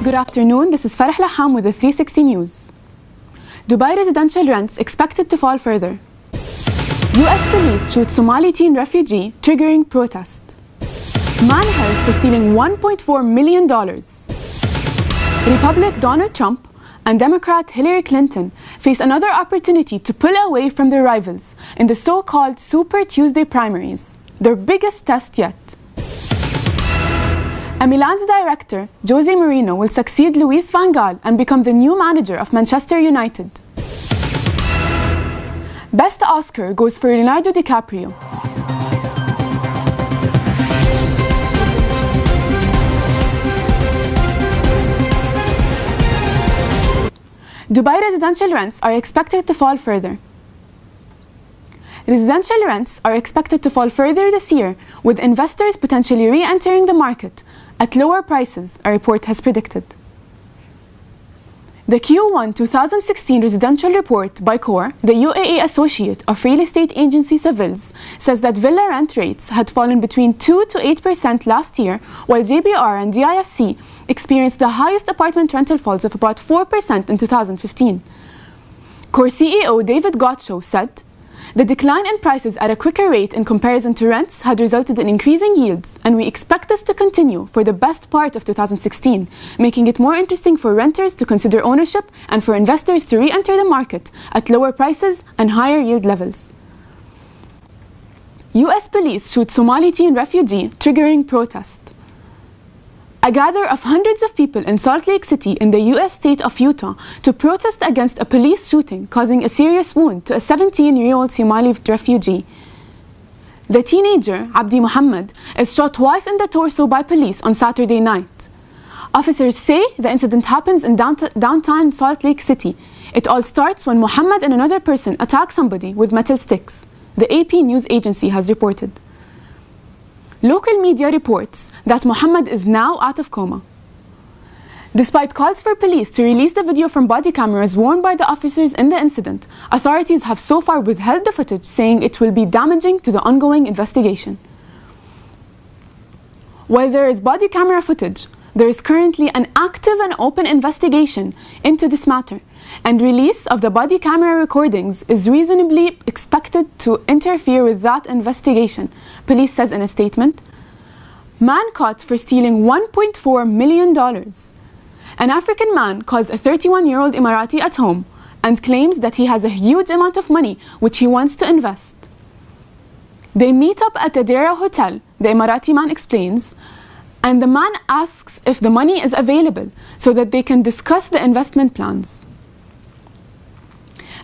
Good afternoon, this is Farah Lanham with the 360 News. Dubai residential rents expected to fall further. US police shoot Somali teen refugee, triggering protest. Man held for stealing $1.4 million. Republican Donald Trump and Democrat Hillary Clinton face another opportunity to pull away from their rivals in the so-called Super Tuesday primaries, their biggest test yet. Milan's director, Jose Mourinho, will succeed Luis van Gaal and become the new manager of Manchester United. Best Oscar goes for Leonardo DiCaprio. Dubai residential rents are expected to fall further. Residential rents are expected to fall further this year, with investors potentially re-entering the market at lower prices, a report has predicted. The Q1 2016 residential report by CORE, the UAE associate of real estate agency Savills, says that villa rent rates had fallen between 2 to 8% last year, while JBR and DIFC experienced the highest apartment rental falls of about 4% in 2015. CORE CEO David Gottschow said, "The decline in prices at a quicker rate in comparison to rents had resulted in increasing yields, and we expect this to continue for the best part of 2016, making it more interesting for renters to consider ownership and for investors to re-enter the market at lower prices and higher yield levels." US police shoot Somali teen refugee, triggering protest. A gather of hundreds of people in Salt Lake City in the US state of Utah to protest against a police shooting causing a serious wound to a 17-year-old Somali refugee. The teenager, Abdi Muhammad, is shot twice in the torso by police on Saturday night. Officers say the incident happens in downtown Salt Lake City. It all starts when Muhammad and another person attack somebody with metal sticks, the AP news agency has reported. Local media reports that Muhammad is now out of coma. Despite calls for police to release the video from body cameras worn by the officers in the incident, authorities have so far withheld the footage, saying it will be damaging to the ongoing investigation. While there is body camera footage, there is currently an active and open investigation into this matter, and release of the body camera recordings is reasonably expected to interfere with that investigation, police says in a statement. Man caught for stealing $1.4 million. An African man calls a 31-year-old Emirati at home and claims that he has a huge amount of money which he wants to invest. They meet up at the Deira Hotel, the Emirati man explains, and the man asks if the money is available so that they can discuss the investment plans.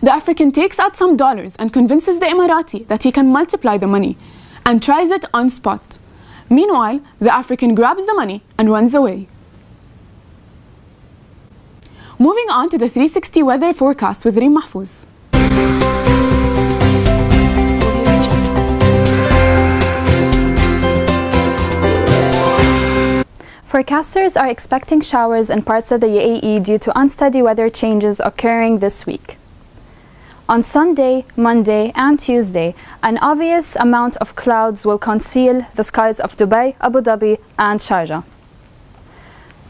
The African takes out some dollars and convinces the Emirati that he can multiply the money and tries it on spot. Meanwhile, the African grabs the money and runs away. Moving on to the 360 weather forecast with Reem Mahfouz. Forecasters are expecting showers in parts of the UAE due to unsteady weather changes occurring this week. On Sunday, Monday, and Tuesday, an obvious amount of clouds will conceal the skies of Dubai, Abu Dhabi, and Sharjah.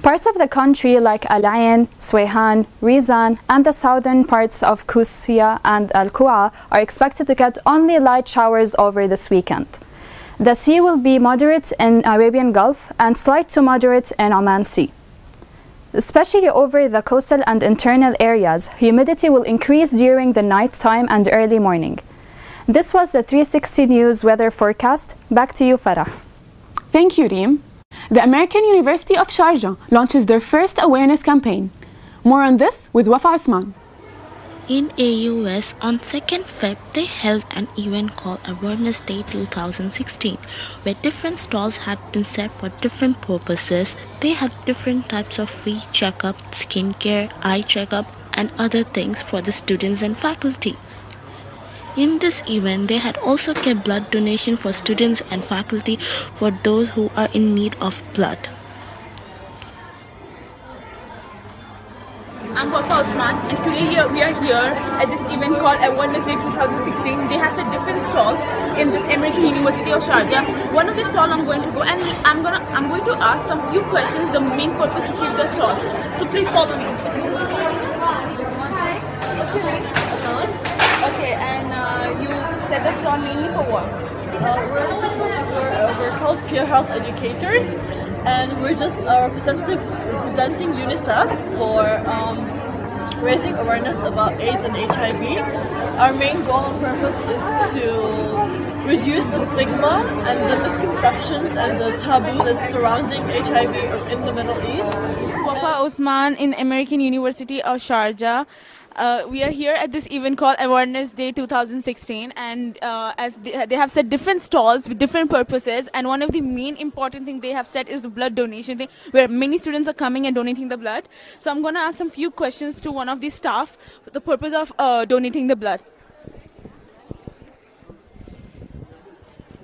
Parts of the country like Al Ain, Swayhan, Rizan, and the southern parts of Qusya and Al Quwa are expected to get only light showers over this weekend. The sea will be moderate in Arabian Gulf and slight to moderate in Oman Sea. Especially over the coastal and internal areas, humidity will increase during the night time and early morning. This was the 360 News weather forecast. Back to you, Farah. Thank you, Reem. The American University of Sharjah launches their first awareness campaign. More on this with Wafa Osman. In AUS, on 2nd Feb, they held an event called Awareness Day 2016, where different stalls had been set for different purposes. They had different types of free checkup, skincare, eye checkup, and other things for the students and faculty. In this event, they had also kept blood donation for students and faculty for those who are in need of blood. Wafa Osman, and today we are here at this event called Awareness Day 2016. They have set different stalls in this American University of Sharjah. One of the stalls I'm going to go, and I'm going to ask some few questions. The main purpose to keep the stalls. So please follow me. What's your name? Okay, and you set the stall mainly for what? We're called peer health educators, and we're just representing UNICEF for raising awareness about AIDS and HIV. Our main goal and purpose is to reduce the stigma and the misconceptions and the taboo that's surrounding HIV in the Middle East. Wafa Osman in American University of Sharjah. We are here at this event called Awareness Day 2016, and as they have set different stalls with different purposes, and one of the main important thing they have said is the blood donation thing, where many students are coming and donating the blood. So I'm going to ask some few questions to one of the staff for the purpose of donating the blood.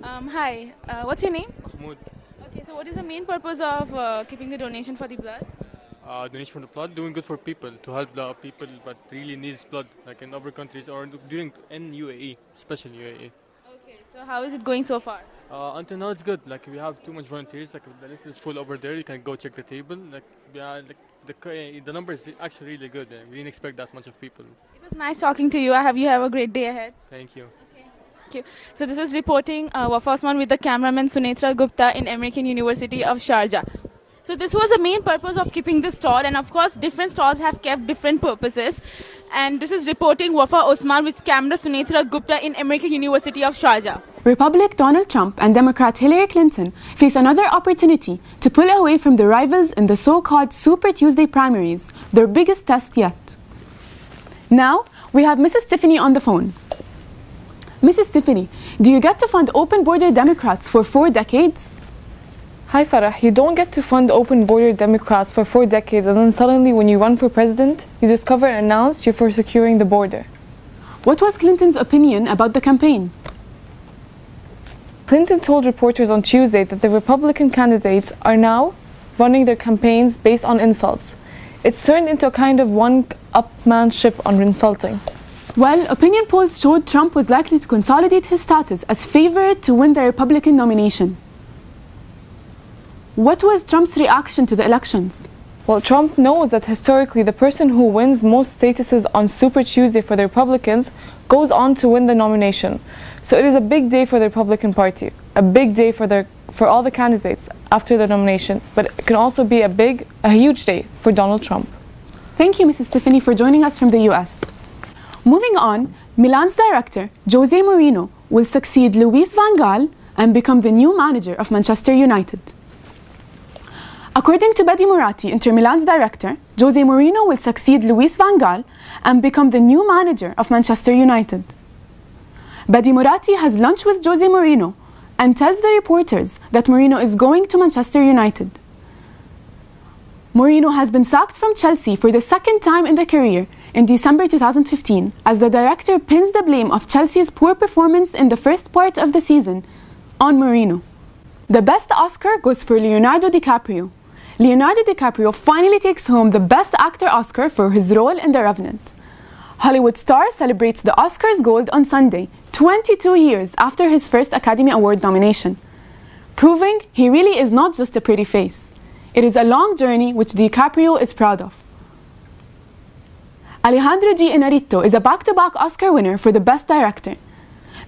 Hi, what's your name? Mahmoud. Okay, so what is the main purpose of keeping the donation for the blood? Donation for the blood, doing good for people, to help the people that really needs blood, like in other countries or during in UAE, especially UAE. Okay, so how is it going so far? Until now it's good. Like we have too much volunteers. Like the list is full over there. You can go check the table. Like yeah, like the number is actually really good. We didn't expect that much of people. It was nice talking to you. I have you have a great day ahead. Thank you. Thank you. So this is reporting Wafa Osman with the cameraman Sunetra Gupta in American University of Sharjah. So this was the main purpose of keeping this stall, and of course different stalls have kept different purposes. And this is reporting Wafa Osman with camera Sunetra Gupta in American University of Sharjah. Republican Donald Trump and Democrat Hillary Clinton face another opportunity to pull away from the rivals in the so-called Super Tuesday primaries, their biggest test yet. Now we have Mrs. Tiffany on the phone. Mrs. Tiffany, do you get to fund open border Democrats for 4 decades? Hi Farah, you don't get to fund open border Democrats for 4 decades and then suddenly when you run for president, you discover and announce you're for securing the border. What was Clinton's opinion about the campaign? Clinton told reporters on Tuesday that the Republican candidates are now running their campaigns based on insults. It's turned into a kind of one-upmanship on insulting. Well, opinion polls showed Trump was likely to consolidate his status as favorite to win the Republican nomination. What was Trump's reaction to the elections? Well, Trump knows that historically the person who wins most statuses on Super Tuesday for the Republicans goes on to win the nomination. So it is a big day for the Republican Party, a big day for all the candidates after the nomination, but it can also be a huge day for Donald Trump. Thank you, Mrs. Tiffany, for joining us from the US. Moving on, Milan's director, Jose Mourinho, will succeed Luis van Gaal and become the new manager of Manchester United. According to Bedi Murati, Inter Milan's director, Jose Mourinho will succeed Luis van Gaal and become the new manager of Manchester United. Bedi Murati has lunch with Jose Mourinho and tells the reporters that Mourinho is going to Manchester United. Mourinho has been sacked from Chelsea for the 2nd time in the career in December 2015 as the director pins the blame of Chelsea's poor performance in the first part of the season on Mourinho. The best Oscar goes for Leonardo DiCaprio. Leonardo DiCaprio finally takes home the Best Actor Oscar for his role in The Revenant. Hollywood star celebrates the Oscars gold on Sunday, 22 years after his first Academy Award nomination, proving he really is not just a pretty face. It is a long journey which DiCaprio is proud of. Alejandro G. Inarritu is a back-to-back Oscar winner for the Best Director.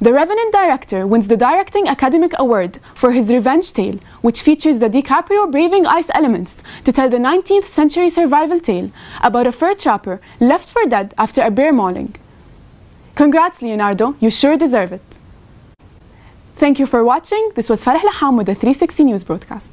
The Revenant director wins the Directing Academic Award for his revenge tale, which features the DiCaprio braving ice elements to tell the 19th century survival tale about a fur trapper left for dead after a bear mauling. Congrats, Leonardo, you sure deserve it. Thank you for watching. This was Farah Lanham with the 360 News broadcast.